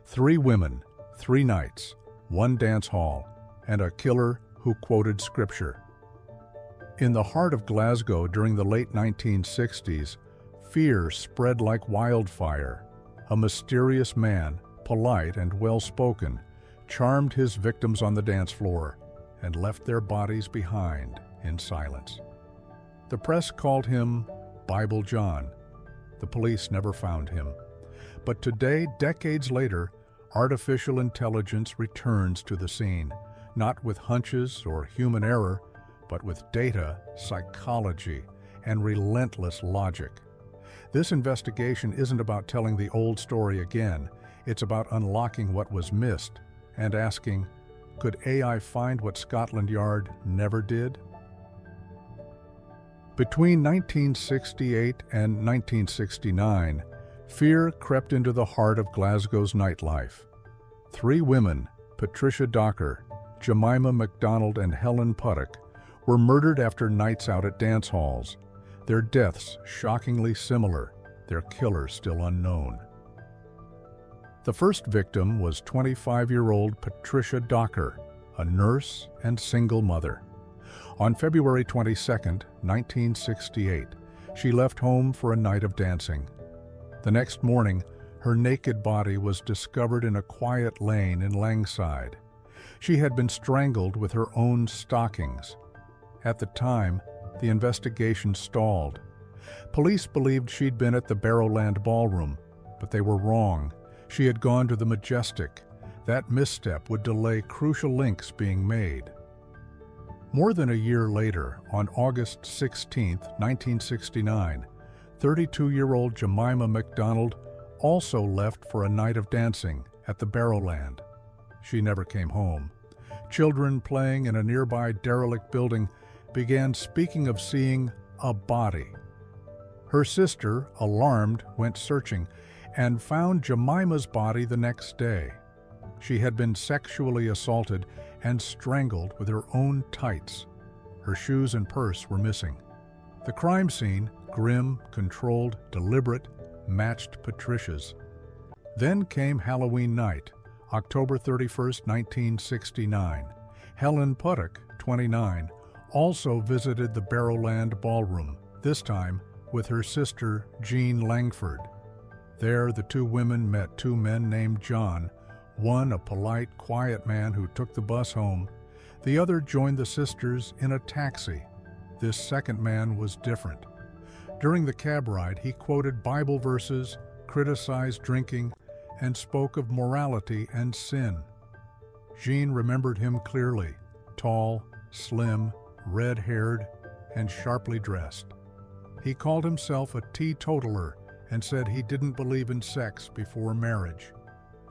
3 women, 3 nights, 1 dance hall, and a killer who quoted scripture. In the heart of Glasgow during the late 1960s, fear spread like wildfire. A mysterious man, polite and well-spoken, charmed his victims on the dance floor and left their bodies behind in silence. The press called him Bible John. The police never found him. But today, decades later, artificial intelligence returns to the scene, not with hunches or human error, but with data, psychology, and relentless logic. This investigation isn't about telling the old story again. It's about unlocking what was missed and asking, could AI find what Scotland Yard never did? Between 1968 and 1969, fear crept into the heart of Glasgow's nightlife. 3 women, Patricia Docker, Jemima MacDonald, and Helen Puttock, were murdered after nights out at dance halls. Their deaths shockingly similar, their killer still unknown. The first victim was 25-year-old Patricia Docker, a nurse and single mother. On February 22, 1968, she left home for a night of dancing. The next morning, her naked body was discovered in a quiet lane in Langside. She had been strangled with her own stockings. At the time, the investigation stalled. Police believed she'd been at the Barrowland Ballroom, but they were wrong. She had gone to the Majestic. That misstep would delay crucial links being made. More than a year later, on August 16, 1969, 32-year-old Jemima MacDonald also left for a night of dancing at the Barrowland. She never came home. Children playing in a nearby derelict building began speaking of seeing a body. Her sister, alarmed, went searching and found Jemima's body the next day. She had been sexually assaulted and strangled with her own tights. Her shoes and purse were missing. The crime scene, grim, controlled, deliberate, matched Patricia's. Then came Halloween night, October 31, 1969. Helen Puttock, 29, also visited the Barrowland Ballroom, this time with her sister, Jean Langford. There, the 2 women met 2 men named John, one a polite, quiet man who took the bus home. The other joined the sisters in a taxi. This second man was different. During the cab ride, he quoted Bible verses, criticized drinking, and spoke of morality and sin. Jean remembered him clearly, tall, slim, red-haired, and sharply dressed. He called himself a teetotaler and said he didn't believe in sex before marriage.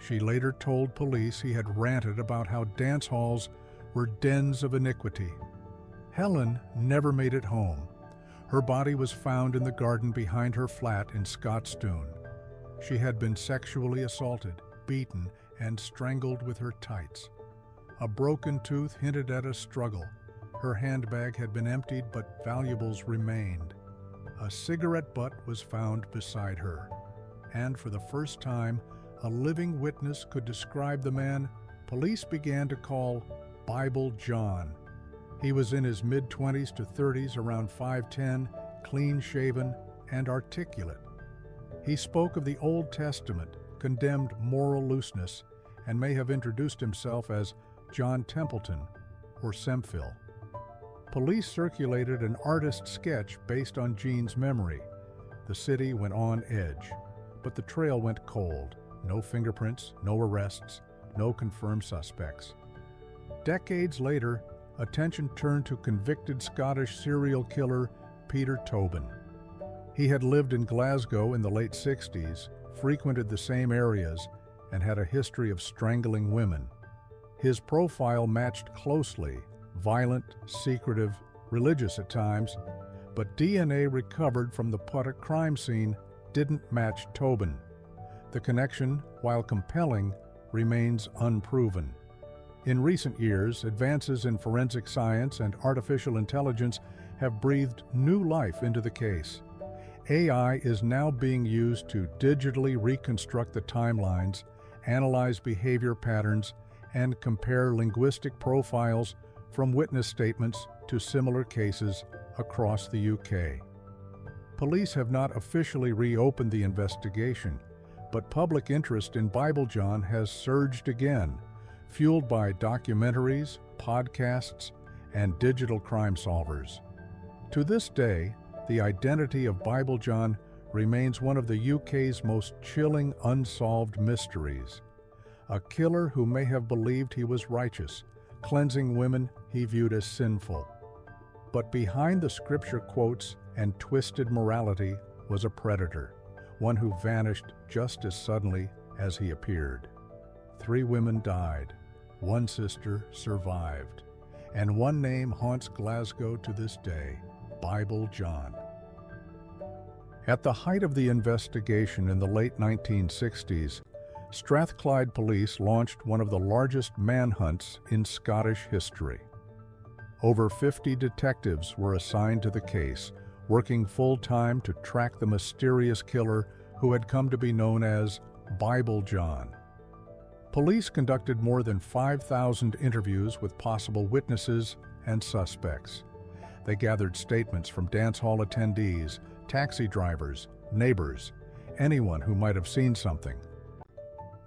She later told police he had ranted about how dance halls were dens of iniquity. Helen never made it home. Her body was found in the garden behind her flat in Scotstoun. She had been sexually assaulted, beaten, and strangled with her tights. A broken tooth hinted at a struggle. Her handbag had been emptied, but valuables remained. A cigarette butt was found beside her. And for the first time, a living witness could describe the man police began to call Bible John. He was in his mid-20s to 30s, around 5'10", clean-shaven, and articulate. He spoke of the Old Testament, condemned moral looseness, and may have introduced himself as John Templeton or Semphil. Police circulated an artist's sketch based on Jean's memory. The city went on edge, but the trail went cold. No fingerprints, no arrests, no confirmed suspects. Decades later, attention turned to convicted Scottish serial killer Peter Tobin. He had lived in Glasgow in the late 60s, frequented the same areas, and had a history of strangling women. His profile matched closely, violent, secretive, religious at times, but DNA recovered from the Puttock crime scene didn't match Tobin. The connection, while compelling, remains unproven. In recent years, advances in forensic science and artificial intelligence have breathed new life into the case. AI is now being used to digitally reconstruct the timelines analyze behavior patterns, and compare linguistic profiles from witness statements to similar cases across the UK. Police have not officially reopened the investigation, but public interest in Bible John has surged again, fueled by documentaries, podcasts, and digital crime solvers. To this day, the identity of Bible John remains one of the UK's most chilling unsolved mysteries. A killer who may have believed he was righteous, cleansing women he viewed as sinful. But behind the scripture quotes and twisted morality was a predator, one who vanished just as suddenly as he appeared. 3 women died, 1 sister survived, and one name haunts Glasgow to this day: Bible John. At the height of the investigation in the late 1960s, Strathclyde Police launched one of the largest manhunts in Scottish history. Over 50 detectives were assigned to the case, working full-time to track the mysterious killer who had come to be known as Bible John. Police conducted more than 5,000 interviews with possible witnesses and suspects. They gathered statements from dance hall attendees, taxi drivers, neighbors, anyone who might have seen something.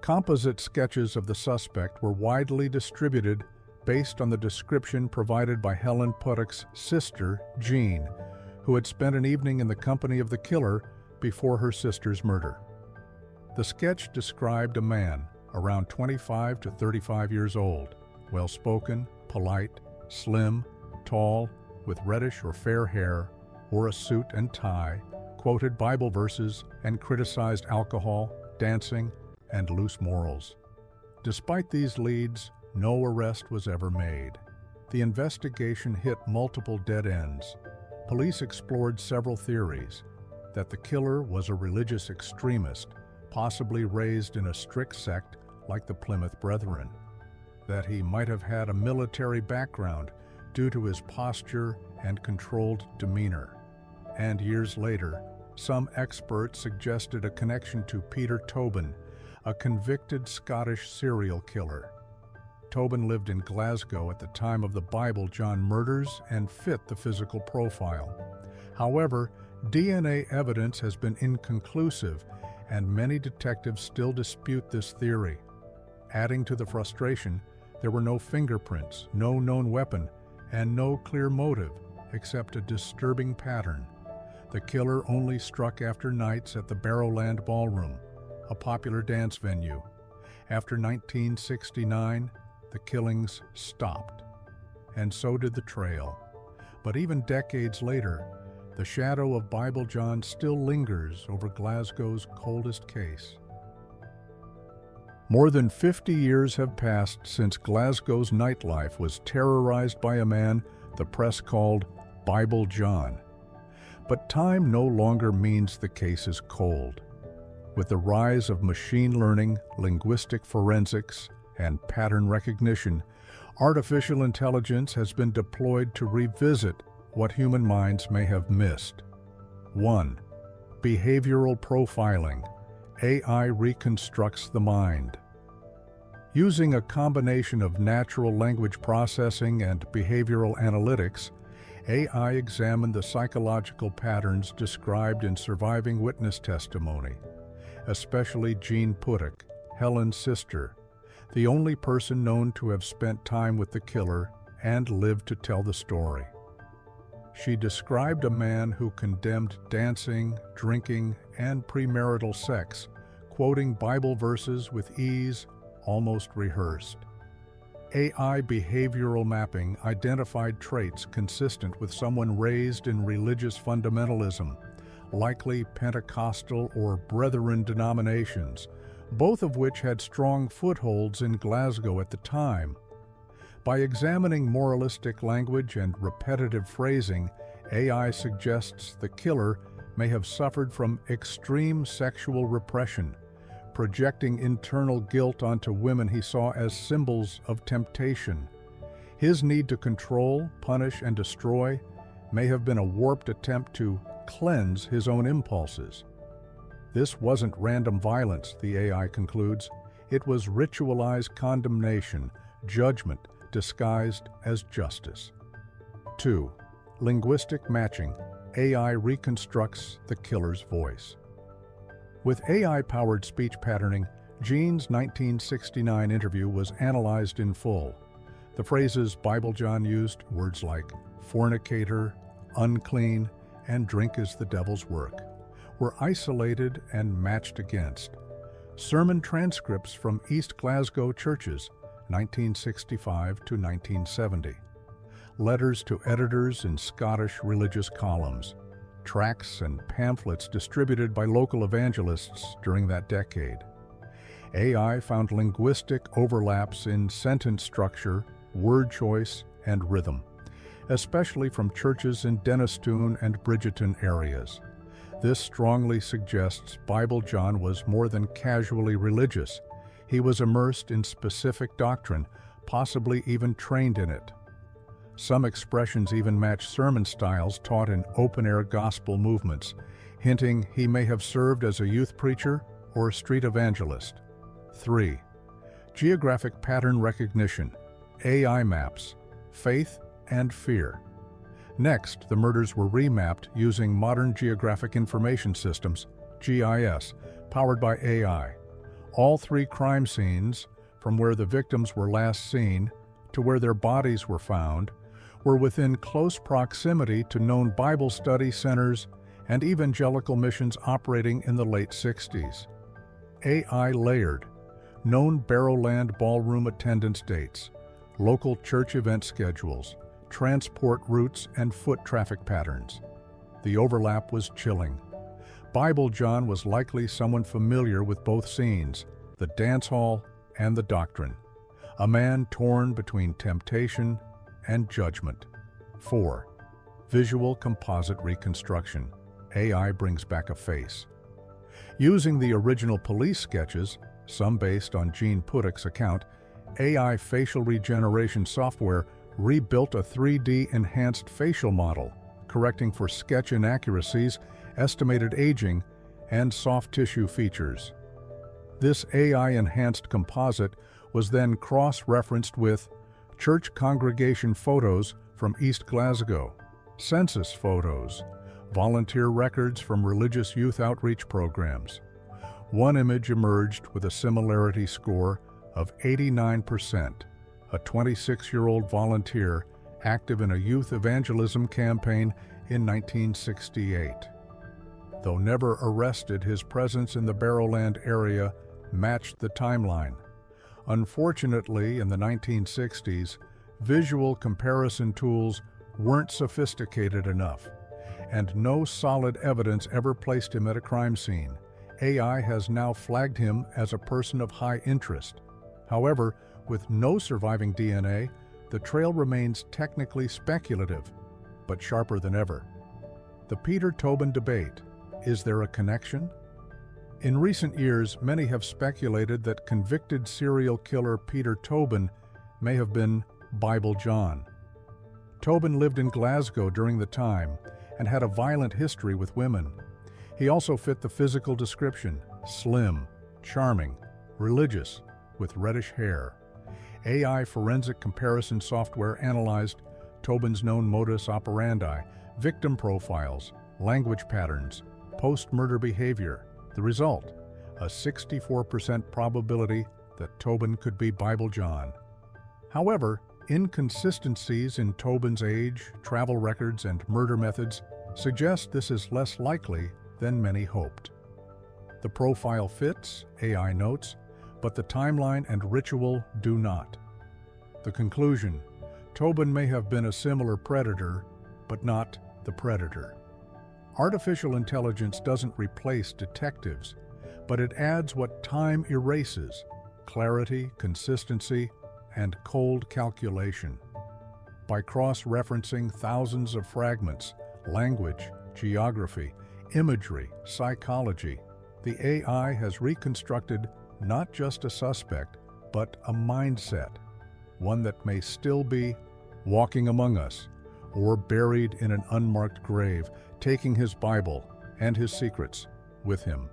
Composite sketches of the suspect were widely distributed based on the description provided by Helen Puttock's sister, Jean, who had spent an evening in the company of the killer before her sister's murder. The sketch described a man around 25 to 35 years old, well-spoken, polite, slim, tall, with reddish or fair hair, wore a suit and tie, quoted Bible verses, and criticized alcohol, dancing, and loose morals. Despite these leads, no arrest was ever made. The investigation hit multiple dead ends. Police explored several theories: that the killer was a religious extremist, possibly raised in a strict sect like the Plymouth Brethren; that he might have had a military background due to his posture and controlled demeanor; and years later, some experts suggested a connection to Peter Tobin, a convicted Scottish serial killer. Tobin lived in Glasgow at the time of the Bible John murders and fit the physical profile. However, DNA evidence has been inconclusive, and many detectives still dispute this theory. Adding to the frustration, there were no fingerprints, no known weapon, and no clear motive, except a disturbing pattern. The killer only struck after nights at the Barrowland Ballroom, a popular dance venue. After 1969, the killings stopped, and so did the trail. But even decades later, the shadow of Bible John still lingers over Glasgow's coldest case. More than 50 years have passed since Glasgow's nightlife was terrorized by a man the press called Bible John. But time no longer means the case is cold. With the rise of machine learning, linguistic forensics, and pattern recognition, artificial intelligence has been deployed to revisit what human minds may have missed. 1. Behavioral profiling. AI reconstructs the mind. Using a combination of natural language processing and behavioral analytics, AI examined the psychological patterns described in surviving witness testimony, especially Jean Puttock, Helen's sister, the only person known to have spent time with the killer and lived to tell the story. She described a man who condemned dancing, drinking, and premarital sex, quoting Bible verses with ease, almost rehearsed. AI behavioral mapping identified traits consistent with someone raised in religious fundamentalism, likely Pentecostal or Brethren denominations, both of which had strong footholds in Glasgow at the time. By examining moralistic language and repetitive phrasing, AI suggests the killer may have suffered from extreme sexual repression, projecting internal guilt onto women he saw as symbols of temptation. His need to control, punish, and destroy may have been a warped attempt to cleanse his own impulses. This wasn't random violence, the AI concludes. It was ritualized condemnation, judgment disguised as justice. 2. Linguistic matching. AI reconstructs the killer's voice. With AI-powered speech patterning, Jean's 1969 interview was analyzed in full. The phrases Bible John used, words like fornicator, unclean, and drink is the devil's work, were isolated and matched against sermon transcripts from East Glasgow churches, 1965 to 1970, letters to editors in Scottish religious columns, tracts and pamphlets distributed by local evangelists during that decade. AI found linguistic overlaps in sentence structure, word choice, and rhythm, especially from churches in Dennistoun and Bridgeton areas. This strongly suggests Bible John was more than casually religious. He was immersed in specific doctrine, possibly even trained in it. Some expressions even match sermon styles taught in open-air gospel movements, hinting he may have served as a youth preacher or street evangelist. 3. Geographic pattern recognition, AI maps, faith and fear. Next, the murders were remapped using modern geographic information systems, GIS, powered by AI. All 3 crime scenes, from where the victims were last seen to where their bodies were found, were within close proximity to known Bible study centers and evangelical missions operating in the late 60s. AI layered known Barrowland ballroom attendance dates, local church event schedules, transport routes, and foot traffic patterns. The overlap was chilling. Bible John was likely someone familiar with both scenes, the dance hall and the doctrine, a man torn between temptation and judgment. 4. Visual composite reconstruction. AI brings back a face. Using the original police sketches, some based on Gene Puttick's account, AI facial regeneration software rebuilt a 3D enhanced facial model, correcting for sketch inaccuracies, estimated aging, and soft tissue features. This AI-enhanced composite was then cross-referenced with church congregation photos from East Glasgow, census photos, volunteer records from religious youth outreach programs. One image emerged with a similarity score of 89%, a 26-year-old volunteer active in a youth evangelism campaign in 1968. Though never arrested, his presence in the Barrowland area matched the timeline. Unfortunately, in the 1960s, visual comparison tools weren't sophisticated enough, and no solid evidence ever placed him at a crime scene. AI has now flagged him as a person of high interest. However, with no surviving DNA, the trail remains technically speculative, but sharper than ever. The Peter Tobin debate: is there a connection? In recent years, many have speculated that convicted serial killer Peter Tobin may have been Bible John. Tobin lived in Glasgow during the time and had a violent history with women. He also fit the physical description: slim, charming, religious, with reddish hair. AI forensic comparison software analyzed Tobin's known modus operandi, victim profiles, language patterns, post-murder behavior. The result, a 64% probability that Tobin could be Bible John. However, inconsistencies in Tobin's age, travel records, and murder methods suggest this is less likely than many hoped. The profile fits, AI notes, but the timeline and ritual do not. The conclusion: Tobin may have been a similar predator, but not the predator. Artificial intelligence doesn't replace detectives, but it adds what time erases: clarity, consistency, and cold calculation. By cross-referencing thousands of fragments, language, geography, imagery, psychology, the AI has reconstructed not just a suspect, but a mindset, one that may still be walking among us or buried in an unmarked grave, taking his Bible and his secrets with him.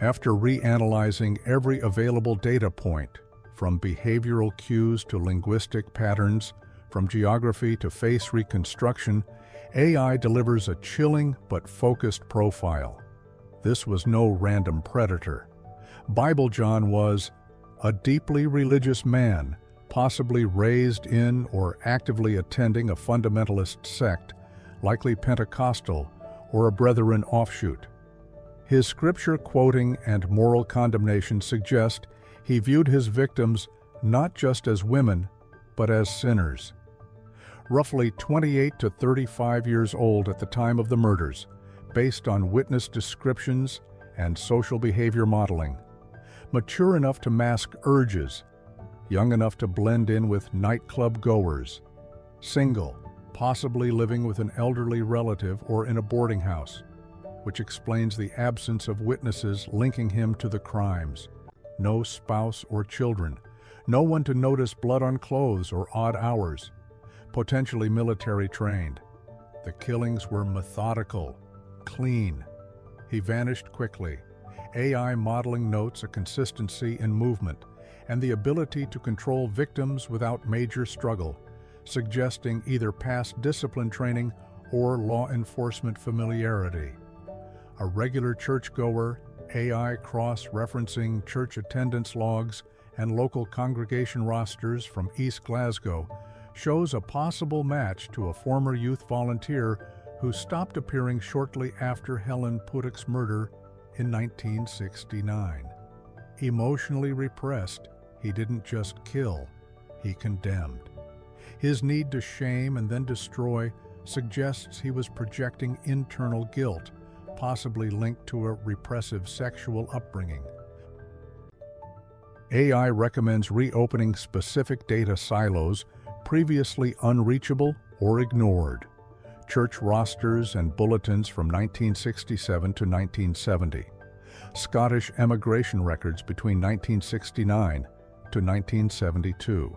After reanalyzing every available data point, from behavioral cues to linguistic patterns, from geography to face reconstruction, AI delivers a chilling but focused profile. This was no random predator. Bible John was a deeply religious man, possibly raised in or actively attending a fundamentalist sect, likely Pentecostal or a Brethren offshoot. His scripture quoting and moral condemnation suggest he viewed his victims not just as women, but as sinners. Roughly 28 to 35 years old at the time of the murders, based on witness descriptions and social behavior modeling. Mature enough to mask urges, young enough to blend in with nightclub goers. Single, possibly living with an elderly relative or in a boarding house, which explains the absence of witnesses linking him to the crimes. No spouse or children, no one to notice blood on clothes or odd hours. Potentially military trained. The killings were methodical, clean. He vanished quickly. AI modeling notes a consistency in movement and the ability to control victims without major struggle, suggesting either past discipline training or law enforcement familiarity. A regular churchgoer, AI cross-referencing church attendance logs and local congregation rosters from East Glasgow shows a possible match to a former youth volunteer who stopped appearing shortly after Helen Puddock's murder in 1969. Emotionally repressed, he didn't just kill, he condemned. His need to shame and then destroy suggests he was projecting internal guilt, possibly linked to a repressive sexual upbringing. AI recommends reopening specific data silos previously unreachable or ignored. Church rosters and bulletins from 1967 to 1970. Scottish emigration records between 1969 to 1972.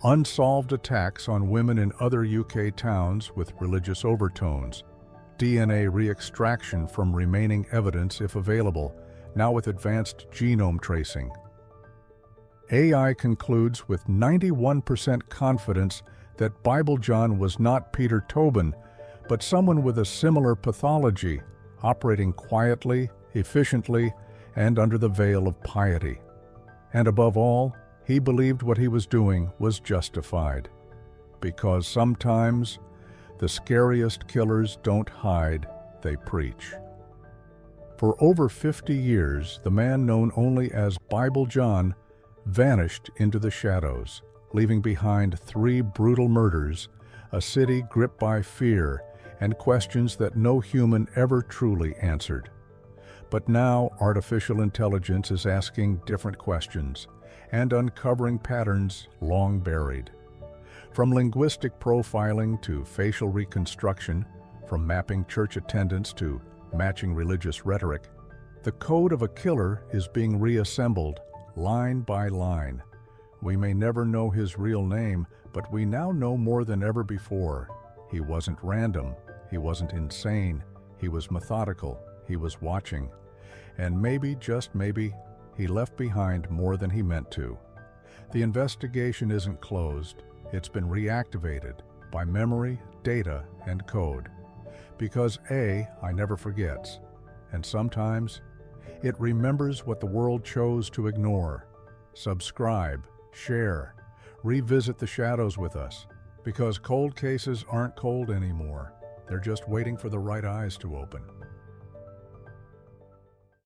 Unsolved attacks on women in other UK towns with religious overtones. DNA re-extraction from remaining evidence if available, now with advanced genome tracing. AI concludes with 91% confidence that Bible John was not Peter Tobin, but someone with a similar pathology, operating quietly, efficiently, and under the veil of piety. And above all, he believed what he was doing was justified. Because sometimes, the scariest killers don't hide, they preach. For over 50 years, the man known only as Bible John vanished into the shadows, leaving behind 3 brutal murders, a city gripped by fear, and questions that no human ever truly answered. But now artificial intelligence is asking different questions and uncovering patterns long buried. From linguistic profiling to facial reconstruction, from mapping church attendance to matching religious rhetoric, the code of a killer is being reassembled line by line. We may never know his real name, but we now know more than ever before. He wasn't random, he wasn't insane, he was methodical, he was watching. And maybe, just maybe, he left behind more than he meant to. The investigation isn't closed, it's been reactivated by memory, data, and code. Because AI never forgets, and sometimes it remembers what the world chose to ignore. Subscribe, share, revisit the shadows with us, because cold cases aren't cold anymore. They're just waiting for the right eyes to open.